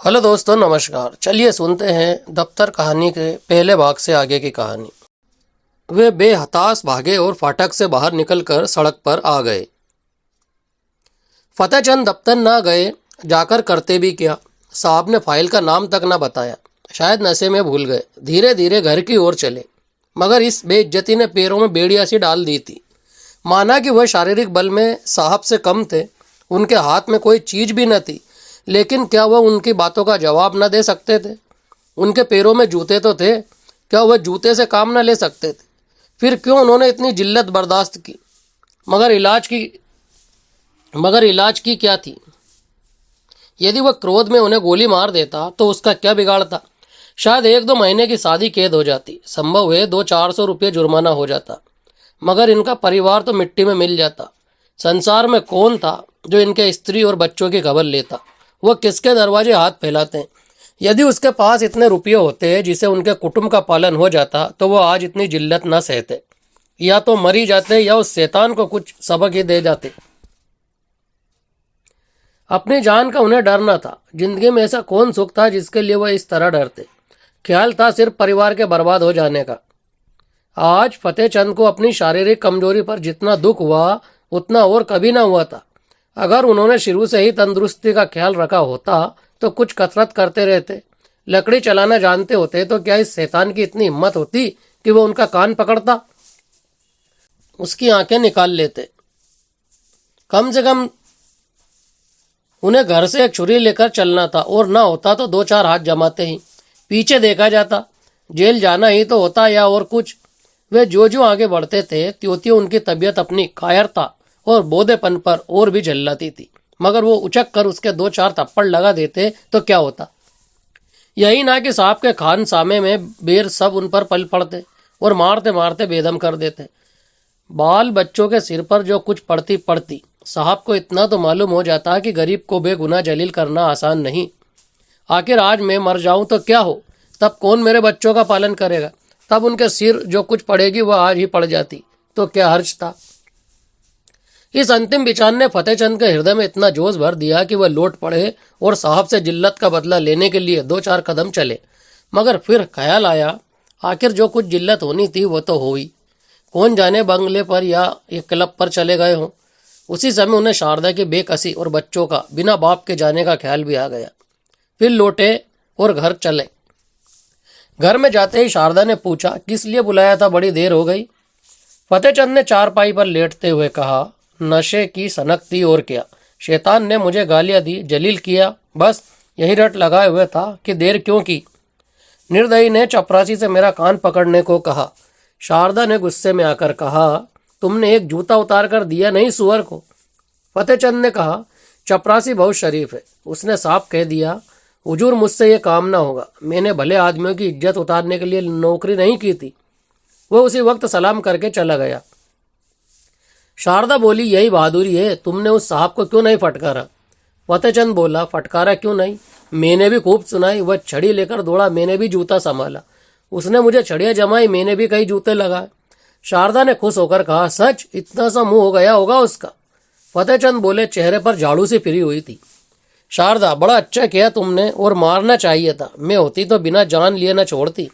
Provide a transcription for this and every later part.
Hello दोस्तों, नमस्कार। चलिए सुनते हैं दफ्तर कहानी के पहले भाग से आगे की कहानी। वे बेहताश भागे और फाटक से बाहर निकलकर सड़क पर आ गए। फतेहचंद दफ्तर ना गए, जाकर करते भी क्या। साहब ने फाइल का नाम तक ना बताया। शायद नशे में भूल गए। धीरे धीरे घर की ओर चले, मगर इस बेइज्जती ने पैरों में बेड़ियां सी डाल दी थी। माना कि वह शारीरिक बल में साहब से कम थे, उनके हाथ में कोई चीज भी न थी, लेकिन क्या वह उनकी बातों का जवाब न दे सकते थे? उनके पैरों में जूते तो थे, क्या वह जूते से काम न ले सकते थे? फिर क्यों उन्होंने इतनी जिल्लत बर्दाश्त की? मगर इलाज की क्या थी? यदि वह क्रोध में उन्हें गोली मार देता तो उसका क्या बिगाड़ता? शायद 1-2 महीने की शादी कैद हो जाती, संभव है 200-400 रुपये जुर्माना हो जाता, मगर इनका परिवार तो मिट्टी में मिल जाता। संसार में कौन था जो इनके स्त्री और बच्चों की खबर लेता? वह किसके दरवाजे हाथ फैलाते हैं? यदि उसके पास इतने रुपये होते जिसे उनके कुटुंब का पालन हो जाता तो वह आज इतनी जिल्लत न सहते। या तो मरी जाते या उस शैतान को कुछ सबक ही दे जाते। अपनी जान का उन्हें डर न था। जिंदगी में ऐसा कौन सुख था जिसके लिए वह इस तरह डरते? ख्याल था सिर्फ परिवार के बर्बाद हो जाने का। आज फतेहचंद को अपनी शारीरिक कमजोरी पर जितना दुख हुआ उतना और कभी ना हुआ था। अगर उन्होंने शुरू से ही तंदुरुस्ती का ख्याल रखा होता तो कुछ कसरत करते रहते, लकड़ी चलाना जानते होते, तो क्या इस शैतान की इतनी हिम्मत होती कि वो उनका कान पकड़ता, उसकी आंखें निकाल लेते? कम से कम उन्हें घर से एक छुरी लेकर चलना था, और ना होता तो 2-4 हाथ जमाते ही पीछे देखा जाता। जेल जाना ही तो होता या और कुछ। वे जो जो आगे बढ़ते थे त्यों त्यों उनकी तबीयत अपनी कायरता और बोधेपन पर और भी झल्लाती थी। मगर वो उचक कर उसके 2-4 थप्पड़ लगा देते तो क्या होता? यही ना कि साहब के खान सामे में बेर सब उन पर पल पड़ते और मारते मारते बेदम कर देते। बाल बच्चों के सिर पर जो कुछ पड़ती पड़ती, साहब को इतना तो मालूम हो जाता कि गरीब को बेगुनाह जलील करना आसान नहीं। आखिर आज मैं मर जाऊं तो क्या हो, तब कौन मेरे बच्चों का पालन करेगा? तब उनके सिर जो कुछ पड़ेगी वह आज ही पड़ जाती तो क्या हर्ज था? इस अंतिम विचार ने फतेहचंद के हृदय में इतना जोश भर दिया कि वह लौट पड़े और साहब से जिल्लत का बदला लेने के लिए 2-4 कदम चले। मगर फिर ख्याल आया, आखिर जो कुछ जिल्लत होनी थी वो तो हुई। कौन जाने बंगले पर या एक क्लब पर चले गए हों। उसी समय उन्हें शारदा की बेकसी और बच्चों का बिना बाप के जाने का ख्याल भी आ गया। फिर लौटे और घर चले। घर में जाते ही शारदा ने पूछा, किस लिए बुलाया था? बड़ी देर हो गई। फतेहचंद ने चारपाई पर लेटते हुए कहा, नशे की सनक थी और क्या। शैतान ने मुझे गालियां दी, जलील किया, बस यही रट लगाए हुए था कि देर क्यों की। निर्दयी ने चपरासी से मेरा कान पकड़ने को कहा। शारदा ने गुस्से में आकर कहा, तुमने एक जूता उतार कर दिया नहीं सुअर को। फतेहचंद ने कहा, चपरासी बहुत शरीफ है, उसने साफ कह दिया, हुजूर मुझसे ये काम ना होगा। मैंने भले आदमियों की इज्जत उतारने के लिए नौकरी नहीं की थी। वो उसी वक्त सलाम करके चला गया। शारदा बोली, यही बहादुरी है, तुमने उस साहब को क्यों नहीं फटकारा? फतेहचंद बोला, फटकारा क्यों नहीं? मैंने भी खूब सुनाई। वह छड़ी लेकर दौड़ा, मैंने भी जूता संभाला। उसने मुझे छड़ियाँ जमाई, मैंने भी कई जूते लगाए। शारदा ने खुश होकर कहा, सच? इतना सा मुंह हो गया होगा उसका? फतेहचंद बोले, चेहरे पर झाड़ू सी फिरी हुई थी। शारदा, बड़ा अच्छा किया तुमने, और मारना चाहिए था। मैं होती तो बिना जान लिए न छोड़ती।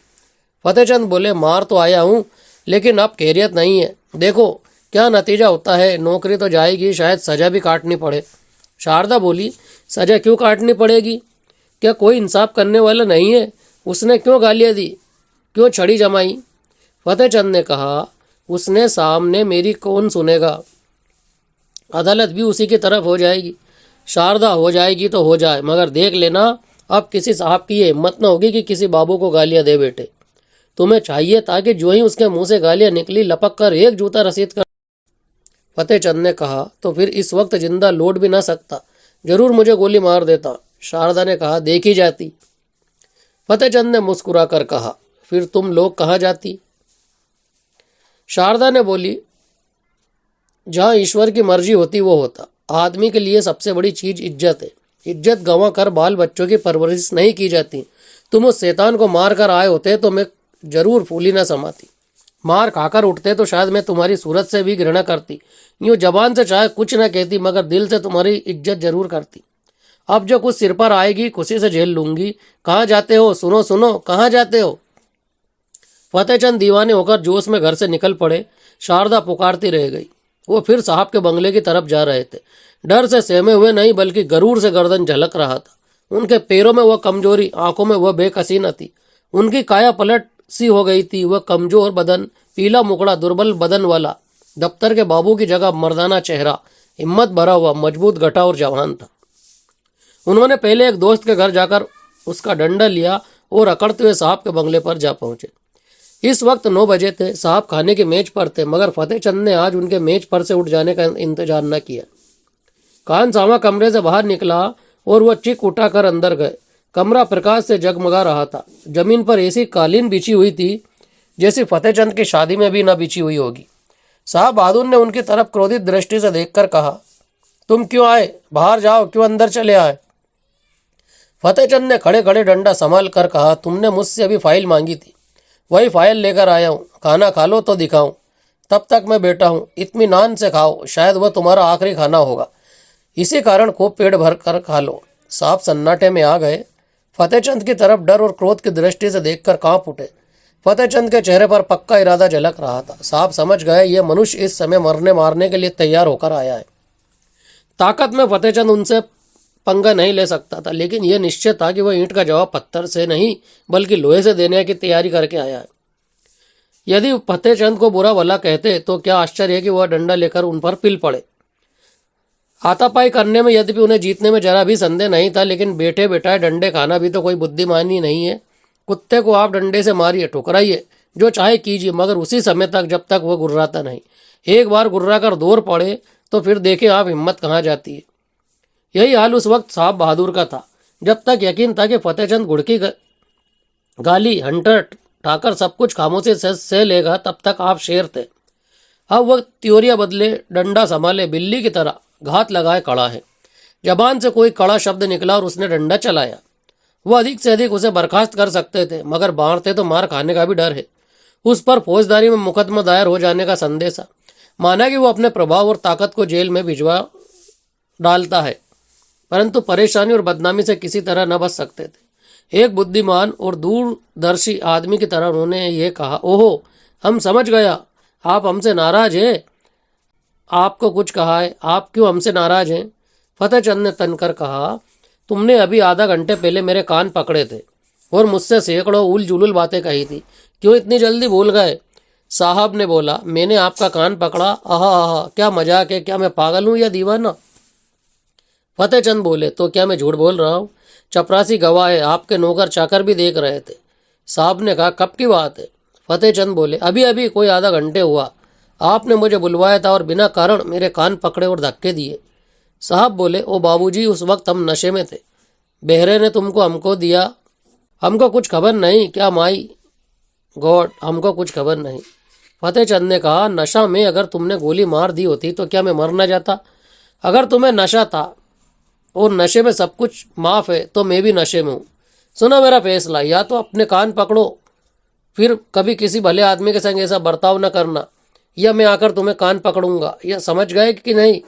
फतेहचंद बोले, मार तो आया हूँ, लेकिन अब खैरियत नहीं है। देखो क्या नतीजा होता है। नौकरी तो जाएगी, शायद सजा भी काटनी पड़े। शारदा बोली, सजा क्यों काटनी पड़ेगी? क्या कोई इंसाफ करने वाला नहीं है? उसने क्यों गालियाँ दी, क्यों छड़ी जमाई? फतेहचंद ने कहा, उसने सामने मेरी कौन सुनेगा। अदालत भी उसी की तरफ हो जाएगी। शारदा, हो जाएगी तो हो जाए, मगर देख लेना अब किसी साहब की ये हिम्मत न होगी कि किसी बाबू को गालियां दे बैठे। तुम्हें चाहिए था कि जो ही उसके मुंह से गालियां निकली लपक कर एक जूता रसीद कर। फतेहचंद ने कहा, तो फिर इस वक्त जिंदा लौट भी ना सकता, जरूर मुझे गोली मार देता। शारदा ने कहा, देखी जाती। फतेहचंद ने मुस्कुरा कर कहा, फिर तुम लोग कहाँ जाती? शारदा ने बोली, जहाँ ईश्वर की मर्जी होती वो होता। आदमी के लिए सबसे बड़ी चीज इज्जत है। इज्जत गंवा कर बाल बच्चों की परवरिश नहीं की जाती। तुम उस शैतान को मार कर आए होते तो मैं जरूर फूली न समाती। मार खाकर उठते तो शायद मैं तुम्हारी सूरत से भी घृणा करती। यूँ जबान से चाहे कुछ न कहती, मगर दिल से तुम्हारी इज्जत जरूर करती। अब जो कुछ सिर पर आएगी खुशी से झेल लूंगी। कहाँ जाते हो? सुनो सुनो, कहाँ जाते हो? फतेहचंद दीवाने होकर जोश में घर से निकल पड़े। शारदा पुकारती रह गई। वो फिर साहब के बंगले की तरफ जा रहे थे। डर से सहमे हुए नहीं, बल्कि गरूर से गर्दन झलक रहा था। उनके पैरों में वह कमजोरी, आंखों में वह बेकसी न थी। उनकी काया पलट सी हो गई थी। वह कमजोर बदन, पीला मुकड़ा, दुर्बल बदन वाला, दफ्तर के बाबू की जगह मर्दाना चेहरा, हिम्मत भरा हुआ, मजबूत, गठा और जवान था। उन्होंने पहले एक दोस्त के घर जाकर उसका डंडा लिया और अकड़ते हुए साहब के बंगले पर जा पहुंचे। इस वक्त 9 बजे थे। साहब खाने की मेज पर थे, मगर फतेहचंद ने आज उनके मेज पर से उठ जाने का इंतजार न किया। कान सामा कमरे से बाहर निकला और वह चिक उठाकर अंदर गए। कमरा प्रकाश से जगमगा रहा था। जमीन पर ऐसी कालीन बिछी हुई थी जैसी फतेहचंद की शादी में भी न बिछी हुई होगी। साहब बहादुर ने उनकी तरफ क्रोधित दृष्टि से देखकर कहा, तुम क्यों आए? बाहर जाओ, क्यों अंदर चले आए? फतेहचंद ने खड़े खड़े डंडा संभाल कर कहा, तुमने मुझसे अभी फाइल मांगी थी, वही फाइल लेकर आया हूँ। खाना खा लो तो दिखाऊं। तब तक मैं बैठा हूँ, इत्मीनान से खाओ, शायद वह तुम्हारा आखिरी खाना होगा। इसी कारण खूब पेट भर कर खा लो। साहब सन्नाटे में आ गए। फतेहचंद की तरफ डर और क्रोध की दृष्टि से देखकर कांप उठे। फतेहचंद के चेहरे पर पक्का इरादा झलक रहा था। साहब समझ गए ये मनुष्य इस समय मरने मारने के लिए तैयार होकर आया है। ताकत में फतेहचंद उनसे पंगा नहीं ले सकता था, लेकिन यह निश्चय था कि वह ईंट का जवाब पत्थर से नहीं बल्कि लोहे से देने की तैयारी करके आया है। यदि फतेहचंद को बुरा भला कहते तो क्या आश्चर्य है कि वह डंडा लेकर उन पर पिल पड़े। हाथापाई करने में यद्यपि उन्हें जीतने में जरा भी संदेह नहीं था, लेकिन बैठे बैठाए डंडे खाना भी तो कोई बुद्धिमानी नहीं है। कुत्ते को आप डंडे से मारिए, ठुकराइए, जो चाहे कीजिए, मगर उसी समय तक जब तक वह गुर्राता नहीं। एक बार गुर्रा कर दौड़ पड़े तो फिर देखें आप हिम्मत कहाँ जाती है। यही हाल उस वक्त साहब बहादुर का था। जब तक यकीन था कि फतेहचंद घुड़की गाली हंटर ठाकर सब कुछ खामोशी से सह लेगा, तब तक आप शेर थे। अब वक्त त्योरिया बदले, डंडा संभाले, बिल्ली की तरह घात लगाए खड़ा है। जबान से कोई कड़ा शब्द निकला और उसने डंडा चलाया। वह अधिक से अधिक उसे बर्खास्त कर सकते थे, मगर मारते तो मार खाने का भी डर है। उस पर फौजदारी में मुकदमा दायर हो जाने का संदेशा। माना कि वो अपने प्रभाव और ताकत को जेल में भिजवा डालता है, परंतु परेशानी और बदनामी से किसी तरह न बच सकते थे। एक बुद्धिमान और दूरदर्शी आदमी की तरह उन्होंने ये कहा, ओहो, हम समझ गया, आप हमसे नाराज हैं। आपको कुछ कहा है? आप क्यों हमसे नाराज हैं? फतेहचंद ने तनकर कहा, तुमने अभी आधा घंटे पहले मेरे कान पकड़े थे और मुझसे सैकड़ों उल जुलूल बातें कही थी। क्यों इतनी जल्दी भूल गए? साहब ने बोला, मैंने आपका कान पकड़ा? आहा आहा, क्या मजाक है? क्या मैं पागल हूं या दीवाना? फतेहचंद बोले, तो क्या मैं झूठ बोल रहा हूँ? चपरासी गवाह है, आपके नौकर चाकर भी देख रहे थे। साहब ने कहा, कब की बात है? फतेहचंद बोले, अभी अभी, कोई आधा घंटे हुआ। आपने मुझे बुलवाया था और बिना कारण मेरे कान पकड़े और धक्के दिए। साहब बोले, ओ बाबूजी, उस वक्त हम नशे में थे। बहरे ने तुमको हमको दिया। हमको कुछ खबर नहीं। क्या माई गॉड, हमको कुछ खबर नहीं। फतेहचंद ने कहा, नशा में अगर तुमने गोली मार दी होती तो क्या मैं मर न जाता? अगर तुम्हें नशा था और नशे में सब कुछ माफ है तो मैं भी नशे में हूँ। सुनो मेरा फैसला, या तो अपने कान पकड़ो, फिर कभी किसी भले आदमी के संग ऐसा बर्ताव न करना, या मैं आकर तुम्हें कान पकड़ूंगा। यह समझ गए कि नहीं?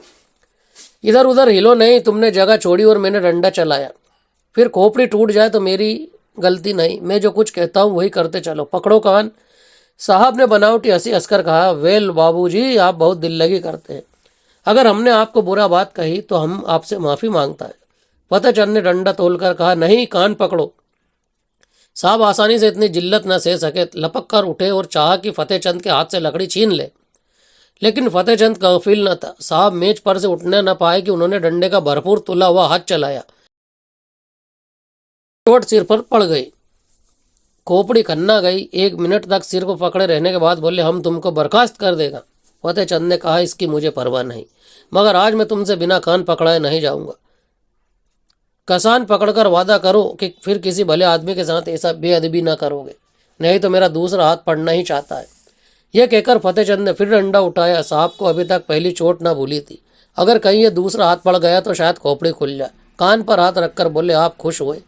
इधर उधर हिलो नहीं। तुमने जगह छोड़ी और मैंने डंडा चलाया। फिर खोपड़ी टूट जाए तो मेरी गलती नहीं। मैं जो कुछ कहता हूँ वही करते चलो। पकड़ो कान। साहब ने बनावटी हंसी हंसकर कहा, वेल बाबूजी, आप बहुत दिल लगी करते हैं। अगर हमने आपको बुरा बात कही तो हम आपसे माफी मांगता है। फतेहचंद ने डंडा तोलकर कहा, नहीं, कान पकड़ो। साहब आसानी से इतनी जिल्लत न सह सके, लपक कर उठे और चाहा कि फतेहचंद के हाथ से लकड़ी छीन ले, लेकिन फतेहचंद गफील न था। साहब मेज पर से उठने न पाए कि उन्होंने डंडे का भरपूर तुला हुआ हाथ चलाया। चोट सिर पर पड़ गई, खोपड़ी खन्ना गई। 1 मिनट तक सिर को पकड़े रहने के बाद बोले, हम तुमको बर्खास्त कर देगा। फतेहचंद ने कहा, इसकी मुझे परवाह नहीं, मगर आज मैं तुमसे बिना कान पकड़ाए नहीं जाऊंगा। कसान पकड़कर वादा करो कि फिर किसी भले आदमी के साथ ऐसा बेअदबी ना करोगे, नहीं तो मेरा दूसरा हाथ पड़ना ही चाहता है। यह कहकर फतेहचंद ने फिर डंडा उठाया। साहब को अभी तक पहली चोट ना भूली थी। अगर कहीं ये दूसरा हाथ पड़ गया तो शायद खोपड़ी खुल जाए। कान पर हाथ रखकर बोले, आप खुश हुए?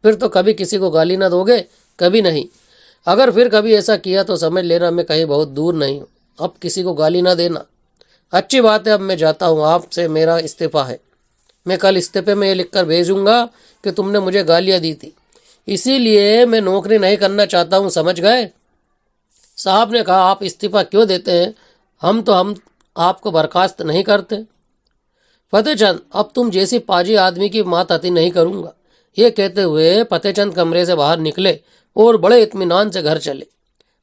फिर तो कभी किसी को गाली ना दोगे? कभी नहीं। अगर फिर कभी ऐसा किया तो समझ लेना मैं कहीं बहुत दूर नहीं हूँ। अब किसी को गाली ना देना। अच्छी बात है, अब मैं जाता हूँ, आपसे मेरा इस्तीफा है। मैं कल इस्तीफे में ये लिखकर भेजूंगा कि तुमने मुझे गालियां दी थी, इसीलिए मैं नौकरी नहीं करना चाहता हूं, समझ गए? साहब ने कहा, आप इस्तीफा क्यों देते हैं? हम आपको बर्खास्त नहीं करते। फतेहचंद, अब तुम जैसी पाजी आदमी की मातहती नहीं करूंगा। ये कहते हुए फतेहचंद कमरे से बाहर निकले और बड़े इत्मीनान से घर चले।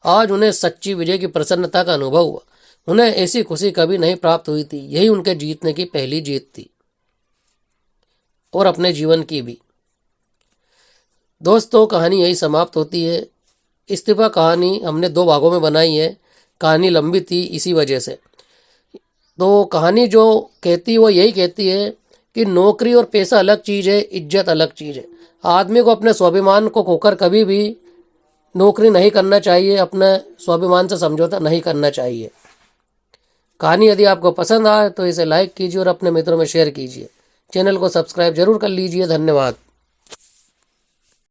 आज उन्हें सच्ची विजय की प्रसन्नता का अनुभव हुआ। उन्हें ऐसी खुशी कभी नहीं प्राप्त हुई थी। यही उनके जीतने की पहली जीत थी, और अपने जीवन की भी। दोस्तों, कहानी यही समाप्त होती है। इस्तीफा कहानी हमने 2 भागों में बनाई है। कहानी लंबी थी इसी वजह से। तो कहानी जो कहती है वो यही कहती है कि नौकरी और पैसा अलग चीज़ है, इज्जत अलग चीज़ है। आदमी को अपने स्वाभिमान को खोकर कभी भी नौकरी नहीं करना चाहिए, अपने स्वाभिमान से समझौता नहीं करना चाहिए। कहानी यदि आपको पसंद आए तो इसे लाइक कीजिए और अपने मित्रों में शेयर कीजिए। चैनल को सब्सक्राइब जरूर कर लीजिए। धन्यवाद।